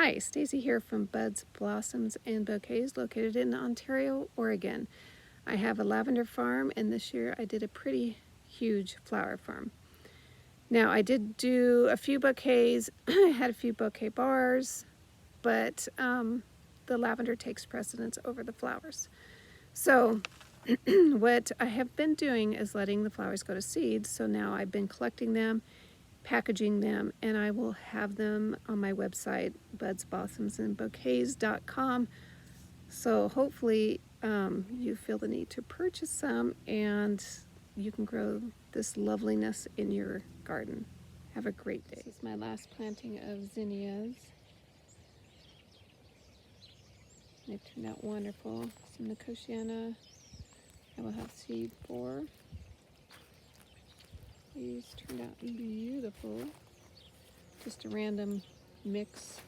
Hi, Stacy here from Buds, Blossoms, and Bouquets located in Ontario, Oregon. I have a lavender farm, and this year I did a pretty huge flower farm. Now, I did do a few bouquets, I had a few bouquet bars, but the lavender takes precedence over the flowers. So what I have been doing is letting the flowers go to seed, so now I've been collecting them, packaging them, and I will have them on my website, budsblossomsandbouquets.com. So hopefully you feel the need to purchase some and you can grow this loveliness in your garden. Have a great day. This is my last planting of zinnias. They've turned out wonderful. Some Nicotiana I will have seed for. These turned out beautiful. Just a random mix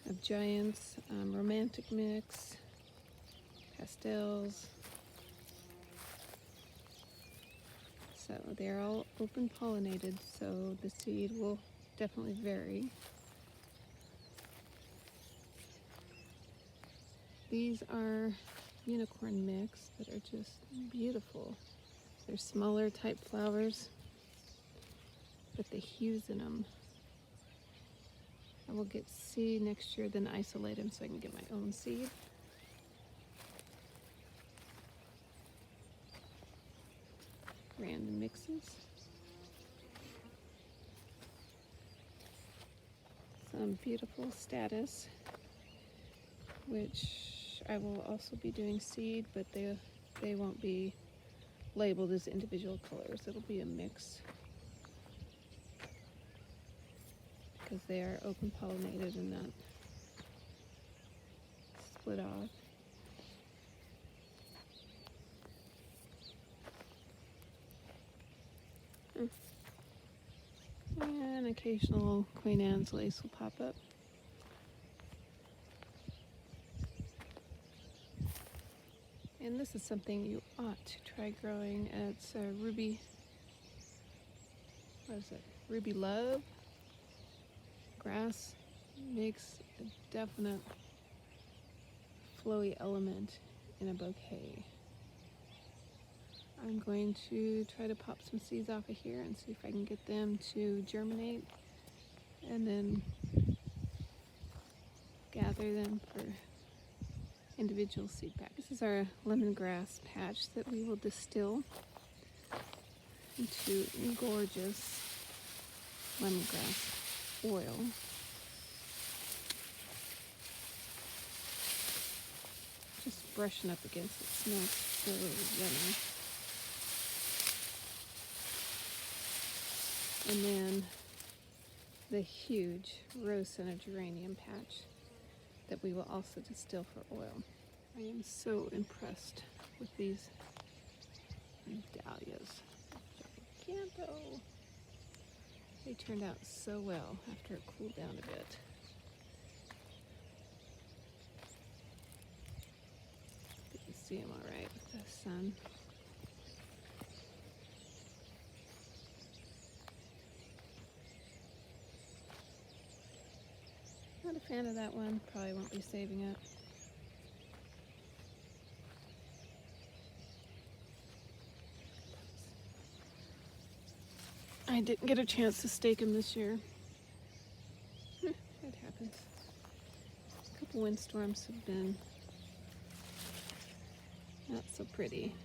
of giants, romantic mix, pastels. So they're all open pollinated, so the seed will definitely vary. These are unicorn mix that are just beautiful. They're smaller type flowers, but the hues in them. I will get seed next year, then isolate them so I can get my own seed. Random mixes. Some beautiful status, which I will also be doing seed, but they won't be labeled as individual colors. It'll be a mix because they are open pollinated and not split off. And occasional Queen Anne's lace will pop up. And this is something you ought to try growing. It's a ruby, Ruby Love. Grass makes a definite flowy element in a bouquet. I'm going to try to pop some seeds off of here and see if I can get them to germinate and then gather them for individual seed packs. This is our lemongrass patch that we will distill into gorgeous lemongrass oil. Just brushing up against it smells so yummy. And then the huge rose-scented geranium patch that we will also distill for oil. I am so impressed with these dahlias. Giganto! They turned out so well after it cooled down a bit. You can see them all right with the sun. Not a fan of that one, probably won't be saving it. I didn't get a chance to stake him this year. It happens. A couple windstorms have been not so pretty.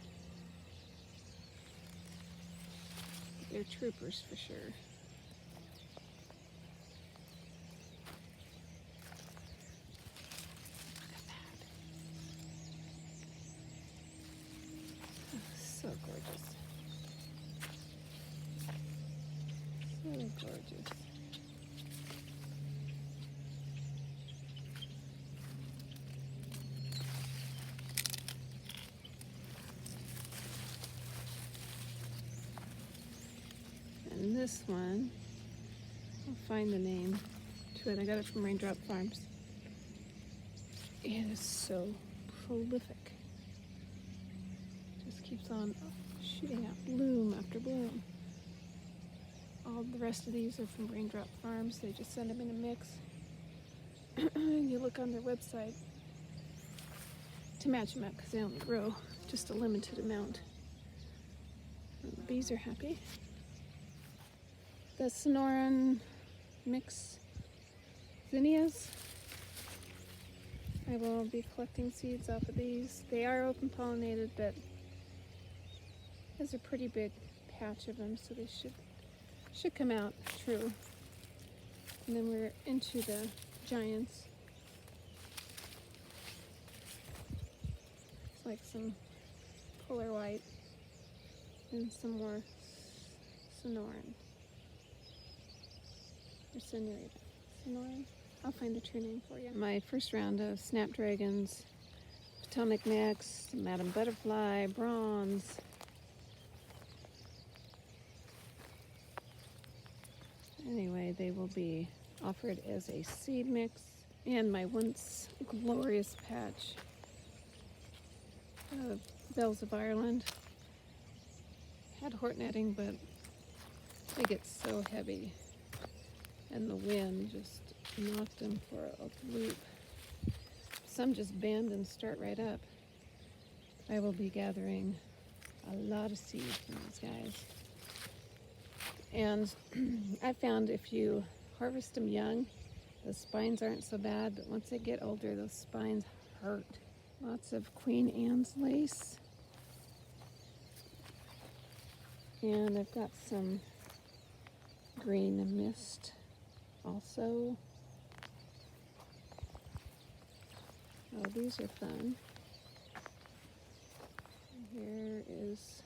But they're troopers for sure. So gorgeous. So gorgeous. And this one, I'll find the name to it. I got it from Raindrop Farms. It is so prolific. Just keeps on shooting out bloom after bloom. all the rest of these are from Raindrop Farms. They just send them in a mix. You look on their website to match them up because they only grow just a limited amount. The bees are happy. The Sonoran mix zinnias. I will be collecting seeds off of these. They are open pollinated, but there's a pretty big patch of them, so they should come out true. And then we're into the giants. It's like some polar white and some more Sonoran. Or Sonoran. I'll find the true name for you. My first round of snapdragons, Potomac necks, Madam Butterfly, bronze. Anyway, they will be offered as a seed mix. And my once glorious patch of Bells of Ireland. Had hort netting, but they get so heavy and the wind just knocked them for a loop. Some just bend and start right up. I will be gathering a lot of seed from these guys. And I found if you harvest them young, the spines aren't so bad, but once they get older, those spines hurt. Lots of Queen Anne's lace. And I've got some green mist also. Oh, these are fun. Here is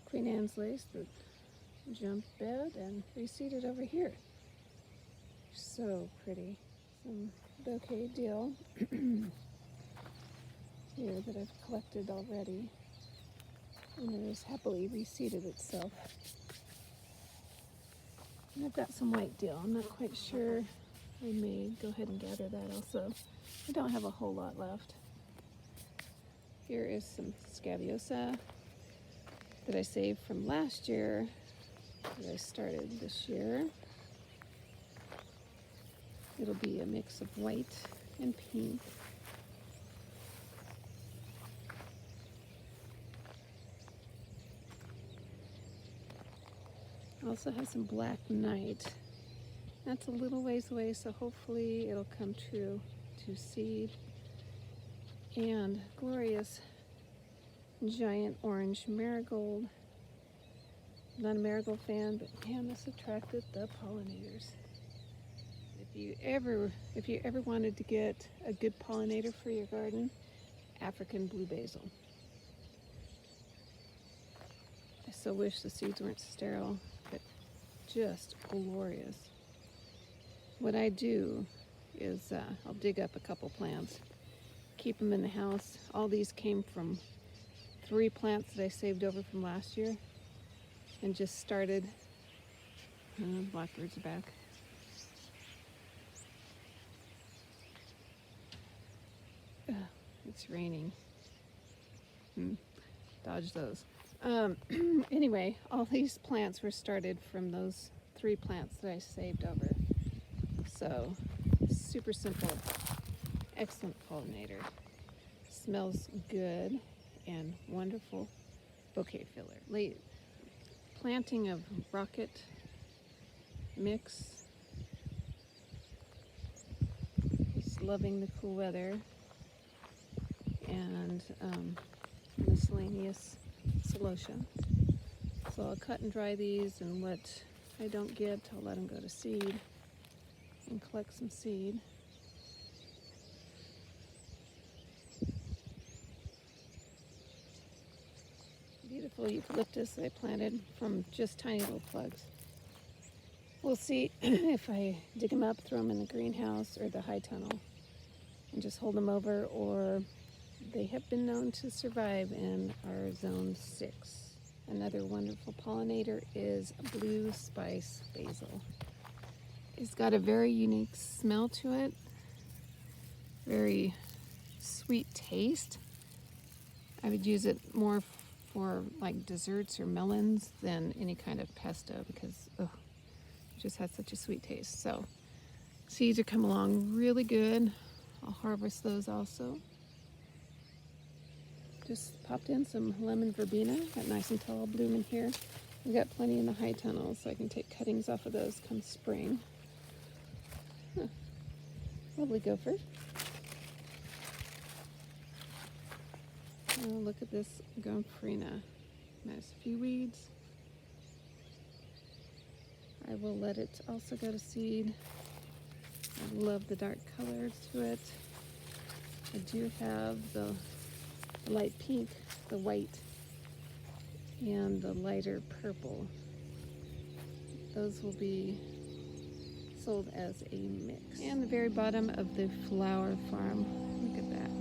Queen Anne's lace, the jump bed, and reseeded over here. So pretty. Some bouquet deal here that I've collected already. And it has happily reseeded itself. And I've got some white deal. I'm not quite sure. I may go ahead and gather that also. I don't have a whole lot left. Here is some Scabiosa that I saved from last year that I started this year. It'll be a mix of white and pink. I also have some Black Knight. That's a little ways away, so hopefully it'll come true to seed. And glorious giant orange marigold. I'm not a marigold fan, but man, this attracted the pollinators. If you ever wanted to get a good pollinator for your garden, African blue basil. I so wish the seeds weren't sterile, but just glorious. What I do is I'll dig up a couple plants, keep them in the house. All these came from 3 plants that I saved over from last year and just started. Blackbirds are back. It's raining. Dodge those. Anyway, all these plants were started from those 3 plants that I saved over. So, super simple, excellent pollinator. Smells good and wonderful bouquet filler. Late planting of rocket mix. Just loving the cool weather. And miscellaneous celosia. So I'll cut and dry these, and what I don't get, I'll let them go to seed and collect some seed. Beautiful eucalyptus that I planted from just tiny little plugs. We'll see if I dig them up, throw them in the greenhouse or the high tunnel and just hold them over, or they have been known to survive in our zone 6. Another wonderful pollinator is blue spice basil. It's got a very unique smell to it, very sweet taste. I would use it more for like desserts or melons than any kind of pesto because it just has such a sweet taste. So seeds are coming along really good. I'll harvest those also. Just popped in some lemon verbena, got nice and tall blooming here. We've got plenty in the high tunnels, so I can take cuttings off of those come spring. Huh. Lovely gopher. Oh, look at this gomphrena. Nice few weeds. I will let it also go to seed. I love the dark colors to it. I do have the light pink, the white, and the lighter purple. Those will be sold as a mix. And the very bottom of the flower farm. Look at that.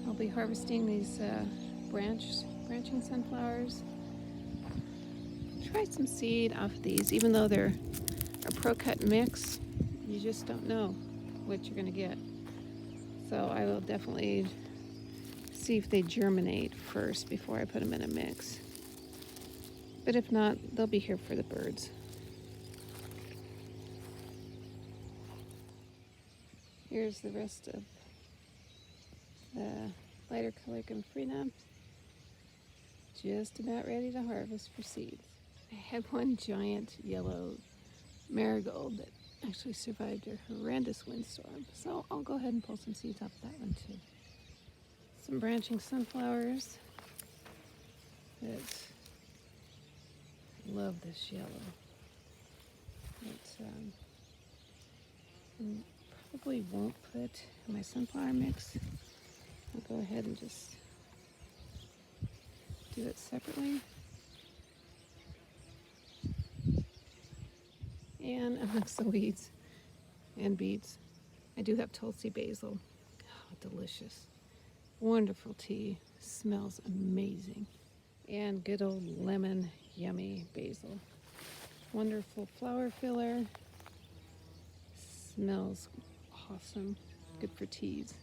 I'll be harvesting these branching sunflowers. Try some seed off of these, even though they're a pro-cut mix. You just don't know what you're going to get. So I will definitely see if they germinate first before I put them in a mix. But if not, they'll be here for the birds. Here's the rest of the lighter color gomphrena. Just about ready to harvest for seeds. I had one giant yellow marigold that actually survived a horrendous windstorm. So I'll go ahead and pull some seeds off that one too. Some branching sunflowers. Love this yellow. Probably won't put in my sunflower mix. I'll go ahead and just do it separately. And amongst the weeds and beets, I do have Tulsi basil. Oh, delicious. Wonderful tea. Smells amazing. And good old lemon, yummy basil. Wonderful flower filler. Smells awesome. Good for teas.